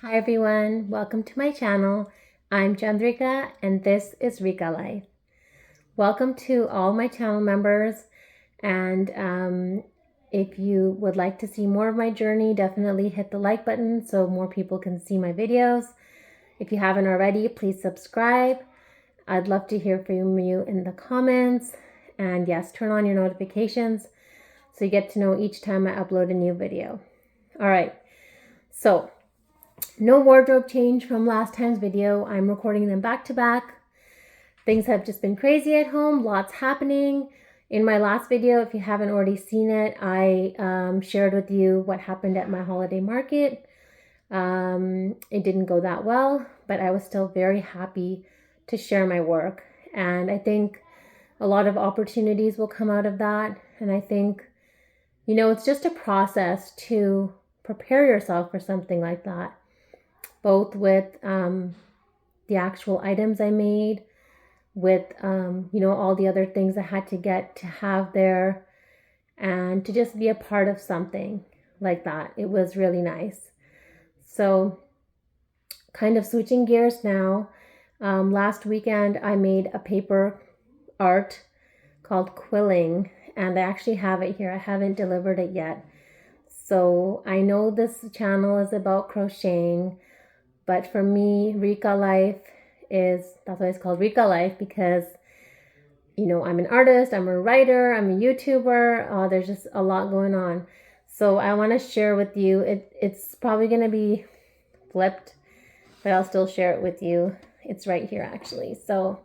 Hi everyone, welcome to my channel. I'm Chandrika and this is RIKA Life. Welcome to all my channel members, and if you would like to see more of my journey, definitely hit the like button so more people can see my videos. If you haven't already, please subscribe. I'd love to hear from you in the comments, and yes, turn on your notifications so you get to know each time I upload a new video. All right, so no wardrobe change from last time's video. I'm recording them back to back. Things have just been crazy at home, lots happening. In my last video, if you haven't already seen it, I shared with you what happened at my holiday market. It didn't go that well, but I was still very happy to share my work. And I think a lot of opportunities will come out of that. And I think, it's just a process to prepare yourself for something like that, both with the actual items I made, with all the other things I had to get to have there, and to just be a part of something like that. It was really nice. So kind of switching gears now, last weekend I made a paper art called quilling, and I actually have it here. I haven't delivered it yet. So I know this channel is about crocheting, but for me, RIKA Life that's why it's called RIKA Life, because, I'm an artist, I'm a writer, I'm a YouTuber. There's just a lot going on. So I want to share with you, it's probably going to be flipped, but I'll still share it with you. It's right here actually. So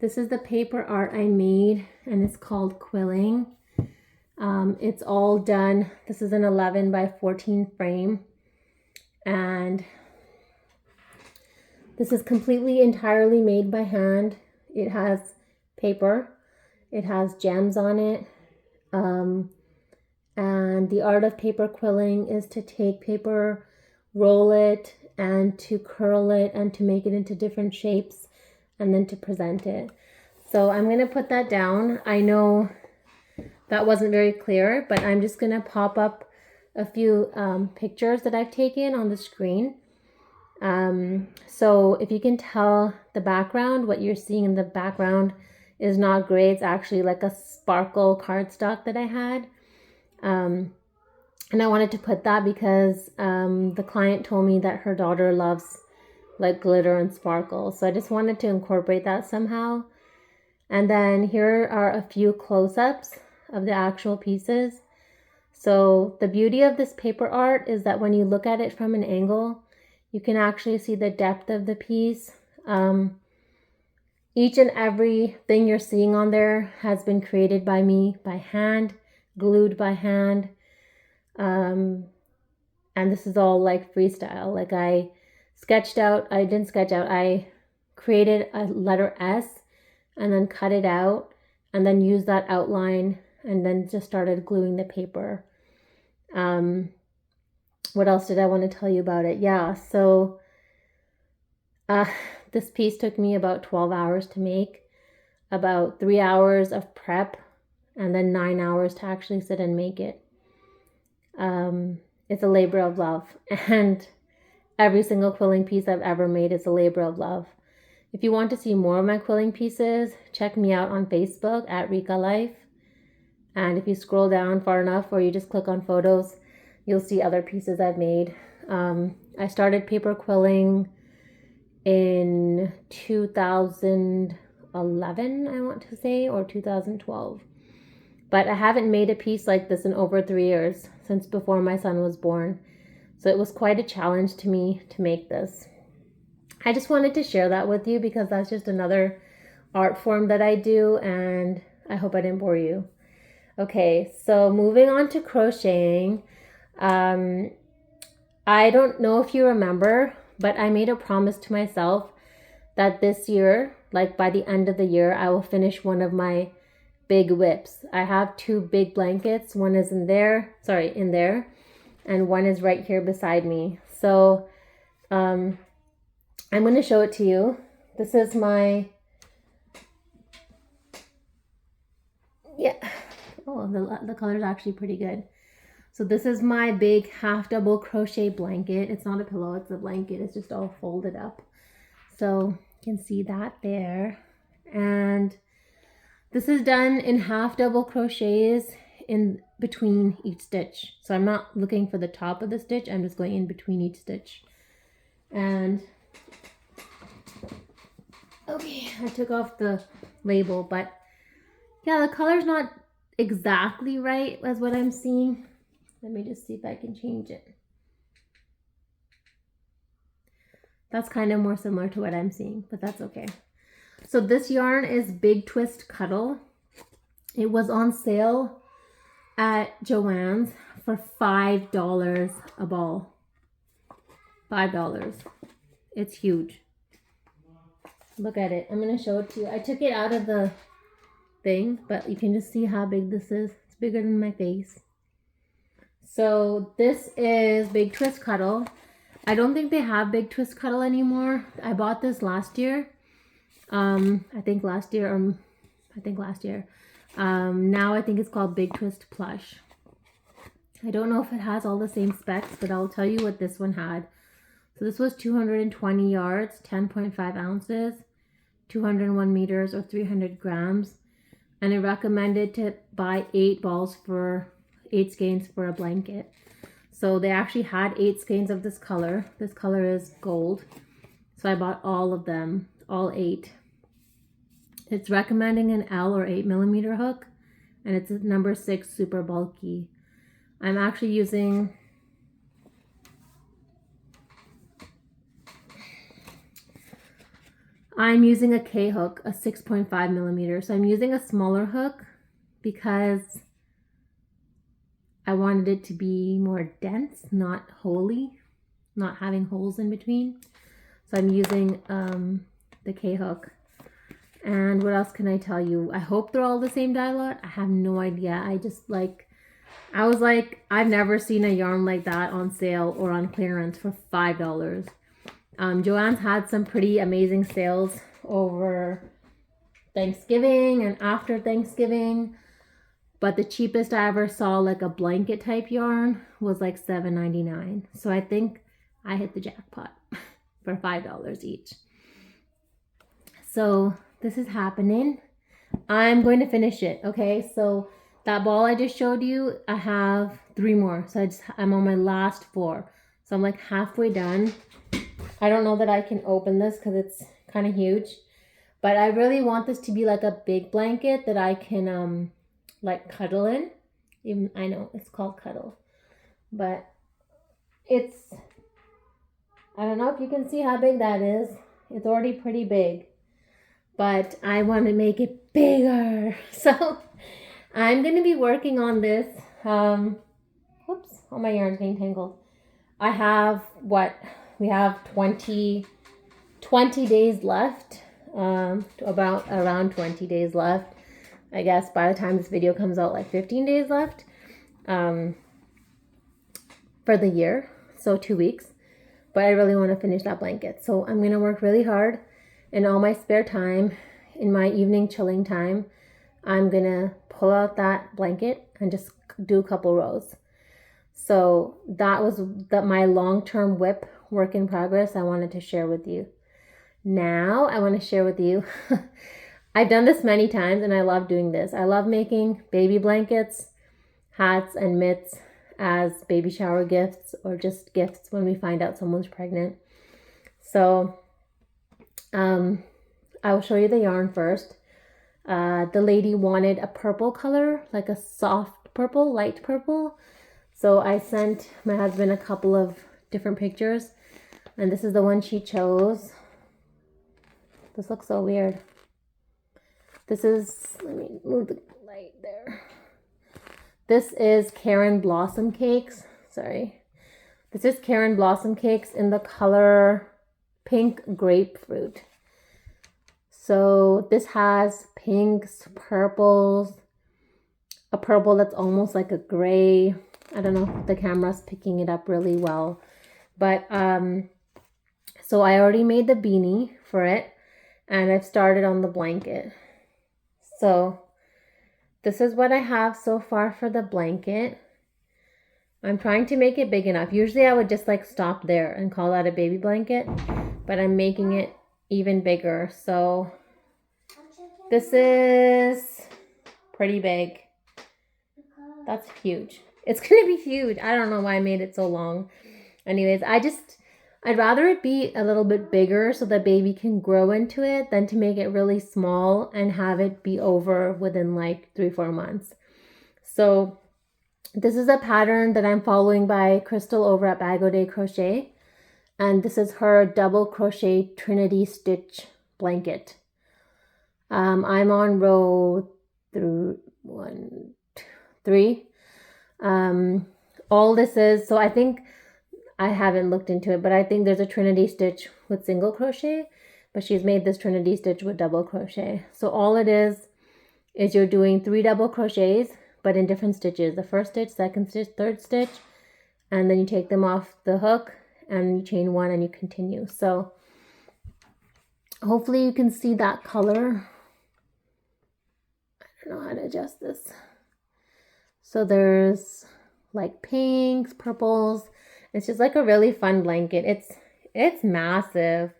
this is the paper art I made, and it's called quilling. It's all done. This is an 11 by 14 frame, and this is completely entirely made by hand. It has paper, it has gems on it, and the art of paper quilling is to take paper, roll it, and to curl it, and to make it into different shapes, and then to present it. So I'm going to put that down. I know that wasn't very clear, but I'm just going to pop up a few pictures that I've taken on the screen. So if you can tell the background, what you're seeing in the background is not gray. It's actually like a sparkle cardstock that I had. And I wanted to put that because the client told me that her daughter loves like glitter and sparkle. So I just wanted to incorporate that somehow. And then here are a few close-ups of the actual pieces. So the beauty of this paper art is that when you look at it from an angle, you can actually see the depth of the piece. Each and every thing you're seeing on there has been created by me by hand, glued by hand. And this is all like freestyle. Like I created a letter S and then cut it out and then used that outline and then just started gluing the paper. What else did I want to tell you about it? Yeah, so this piece took me about 12 hours to make, about 3 hours of prep, and then 9 hours to actually sit and make it. It's a labor of love, and every single quilling piece I've ever made is a labor of love. If you want to see more of my quilling pieces, check me out on Facebook at RIKA Life. And if you scroll down far enough, or you just click on photos, you'll see other pieces I've made. I started paper quilling in 2011, I want to say, or 2012. But I haven't made a piece like this in over 3 years, since before my son was born. So it was quite a challenge to me to make this. I just wanted to share that with you because that's just another art form that I do, and I hope I didn't bore you. Okay, so moving on to crocheting. I don't know if you remember, but I made a promise to myself that this year, like by the end of the year, I will finish one of my big whips. I have 2 big blankets. One is in there, and one is right here beside me. So I'm going to show it to you. This is my, the color is actually pretty good. So this is my big half double crochet blanket. It's not a pillow, it's a blanket. It's just all folded up. So you can see that there. And this is done in half double crochets in between each stitch. So I'm not looking for the top of the stitch. I'm just going in between each stitch. And okay, I took off the label, but yeah, the color's not exactly right as what I'm seeing. Let me just see if I can change it. That's kind of more similar to what I'm seeing, but that's okay. So this yarn is Big Twist Cuddle. It was on sale at Joann's for $5 a ball. $5. It's huge. Look at it. I'm going to show it to you. I took it out of the thing, but you can just see how big this is. It's bigger than my face. So this is Big Twist Cuddle. I don't think they have Big Twist Cuddle anymore. I bought this last year. I think last year. Now I think it's called Big Twist Plush. I don't know if it has all the same specs, but I'll tell you what this one had. So this was 220 yards, 10.5 ounces, 201 meters or 300 grams. And it recommended to buy 8 skeins for a blanket. So they actually had 8 skeins of this color. This color is gold. So I bought all of them, all 8. It's recommending an L or 8mm hook, and it's a number 6 super bulky. I'm actually using a K hook, a 6.5mm. So I'm using a smaller hook because I wanted it to be more dense, not holey, not having holes in between. So I'm using the K hook. And what else can I tell you? I hope they're all the same dye lot. I have no idea. I was like, I've never seen a yarn like that on sale or on clearance for $5. Joann's had some pretty amazing sales over Thanksgiving and after Thanksgiving. But the cheapest I ever saw, like a blanket type yarn, was like $7.99. So I think I hit the jackpot for $5 each. So this is happening. I'm going to finish it. Okay, so that ball I just showed you, I have 3 more. So I'm on my last 4. So I'm like halfway done. I don't know that I can open this because it's kind of huge. But I really want this to be like a big blanket that I can like cuddle in. Even I know it's called cuddle, but I don't know if you can see how big that is. It's already pretty big, but I want to make it bigger. So I'm going to be working on this. Whoops, all my yarn's getting tangled. I have we have 20 days left, around 20 days left. I guess by the time this video comes out, like 15 days left for the year, so 2 weeks. But I really want to finish that blanket. So I'm going to work really hard in all my spare time, in my evening chilling time. I'm going to pull out that blanket and just do a couple rows. So that was my long-term WIP work in progress I wanted to share with you. Now I want to share with you I've done this many times and I love doing this. I love making baby blankets, hats, and mitts as baby shower gifts or just gifts when we find out someone's pregnant. So I will show you the yarn first. The lady wanted a purple color, like a soft purple, light purple. So I sent my husband a couple of different pictures, and this is the one she chose. This looks so weird. This is, let me move the light there. This is Karen Blossom Cakes. Sorry. This is Karen Blossom Cakes in the color Pink Grapefruit. So this has pinks, purples, a purple that's almost like a gray. I don't know if the camera's picking it up really well. But, so I already made the beanie for it, and I've started on the blanket. So this is what I have so far for the blanket. I'm trying to make it big enough. Usually I would just like stop there and call that a baby blanket, but I'm making it even bigger. So this is pretty big. That's huge. It's gonna be huge. I don't know why I made it so long. Anyways, I'd rather it be a little bit bigger so the baby can grow into it than to make it really small and have it be over within like 3-4 months. So this is a pattern that I'm following by Crystal over at Bag O' Day Crochet. And this is her double crochet Trinity stitch blanket. I'm on row 3. All this is, so I think, I haven't looked into it, but I think there's a Trinity stitch with single crochet, but she's made this Trinity stitch with double crochet. So all it is you're doing 3 double crochets, but in different stitches. The first stitch, second stitch, third stitch, and then you take them off the hook and you chain 1 and you continue. So hopefully you can see that color. I don't know how to adjust this. So there's like pinks, purples. It's just like a really fun blanket. It's massive.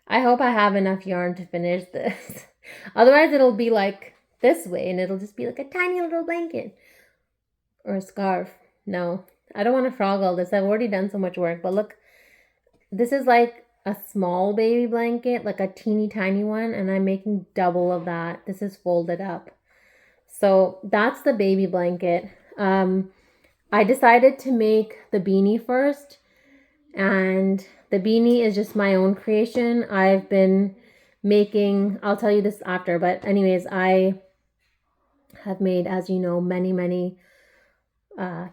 I hope I have enough yarn to finish this. Otherwise it'll be like this way and it'll just be like a tiny little blanket or a scarf. No, I don't want to frog all this. I've already done so much work, but look, this is like a small baby blanket, like a teeny tiny one, and I'm making double of that. This is folded up. So that's the baby blanket. I decided to make the beanie first, and the beanie is just my own creation. I've been making, I'll tell you this after, but anyways, I have made, as you know, many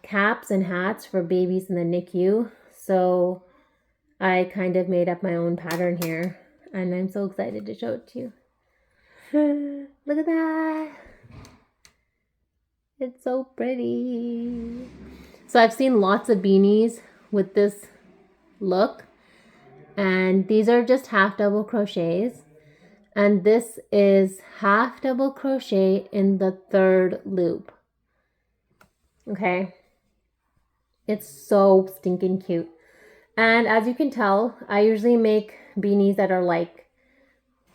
caps and hats for babies in the NICU. So I kind of made up my own pattern here, and I'm so excited to show it to you. Look at that. It's so pretty. So I've seen lots of beanies with this look, and these are just half double crochets, and this is half double crochet in the 3rd loop. Okay, it's so stinking cute. And as you can tell, I usually make beanies that are like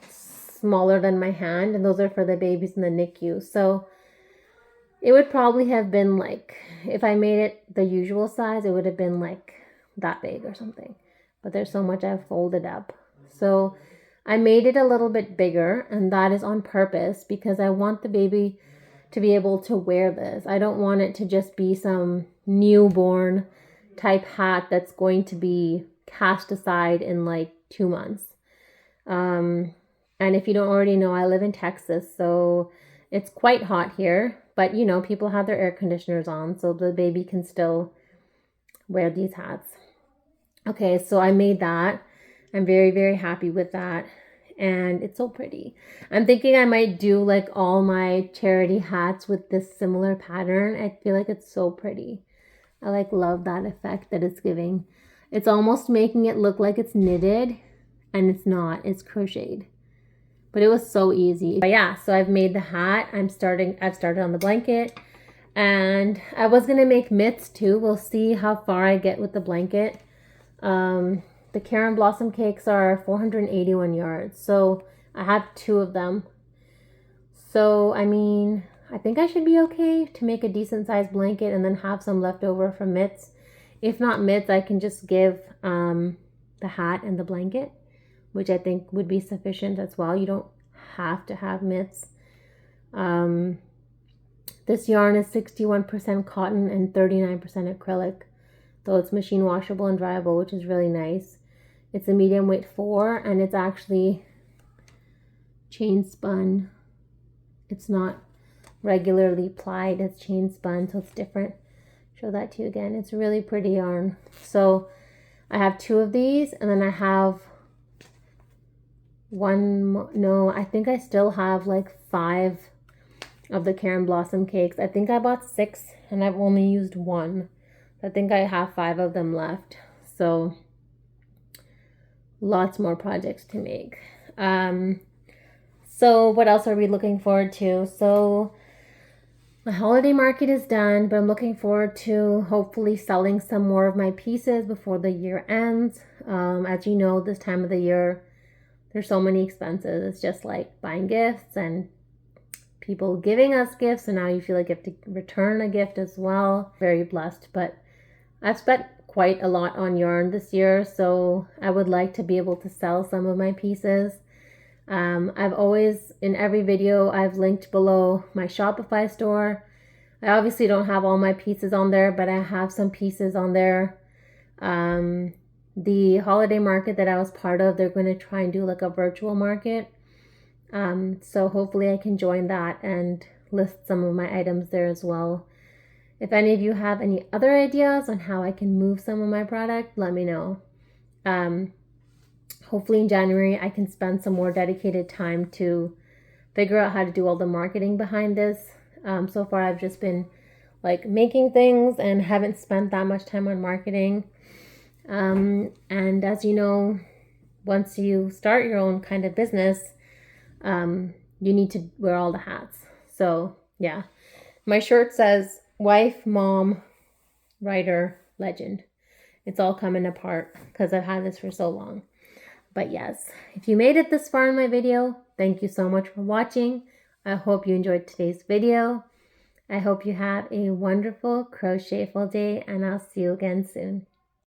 smaller than my hand, and those are for the babies in the NICU. So it would probably have been like, if I made it the usual size, it would have been like that big or something. But there's so much I've folded up. So I made it a little bit bigger, and that is on purpose because I want the baby to be able to wear this. I don't want it to just be some newborn type hat that's going to be cast aside in like 2 months. And if you don't already know, I live in Texas, so it's quite hot here. But, you know, people have their air conditioners on, so the baby can still wear these hats. Okay, so I made that. I'm very happy with that. And it's so pretty. I'm thinking I might do like all my charity hats with this similar pattern. I feel like it's so pretty. I like love that effect that it's giving. It's almost making it look like it's knitted, and it's not. It's crocheted. But it was so easy. But yeah, so I've made the hat. I've started on the blanket, and I was gonna make mitts too. We'll see how far I get with the blanket. The Karen Blossom cakes are 481 yards, so I have 2 of them. So I mean, I think I should be okay to make a decent sized blanket and then have some left over for mitts. If not mitts, I can just give the hat and the blanket, which I think would be sufficient as well. You don't have to have mitts. This yarn is 61% cotton and 39% acrylic, though it's machine washable and dryable, which is really nice. It's a medium weight 4, and it's actually chain spun. It's not regularly plied, it's chain spun, so it's different. Show that to you again. It's a really pretty yarn. So I have 2 of these, and then I have I think I still have like 5 of the Karen Blossom cakes. I think I bought 6 and I've only used 1. I think I have 5 of them left. So lots more projects to make. So what else are we looking forward to? So My holiday market is done, but I'm looking forward to hopefully selling some more of my pieces before the year ends. As you know, this time of the year, there's so many expenses. It's just like buying gifts and people giving us gifts, and now you feel like you have to return a gift as well. Very blessed, but I've spent quite a lot on yarn this year, so I would like to be able to sell some of my pieces. I've always, in every video, I've linked below my Shopify store. I obviously don't have all my pieces on there, but I have some pieces on there. The holiday market that I was part of, they're going to try and do like a virtual market. So hopefully I can join that and list some of my items there as well. If any of you have any other ideas on how I can move some of my product, let me know. Hopefully in January I can spend some more dedicated time to figure out how to do all the marketing behind this. So far I've just been like making things and haven't spent that much time on marketing. And as you know, once you start your own kind of business, you need to wear all the hats. So yeah, my shirt says wife, mom, writer, legend. It's all coming apart because I've had this for so long. But yes, if you made it this far in my video, thank you so much for watching. I hope you enjoyed today's video. I hope you have a wonderful crochetful day, and I'll see you again soon.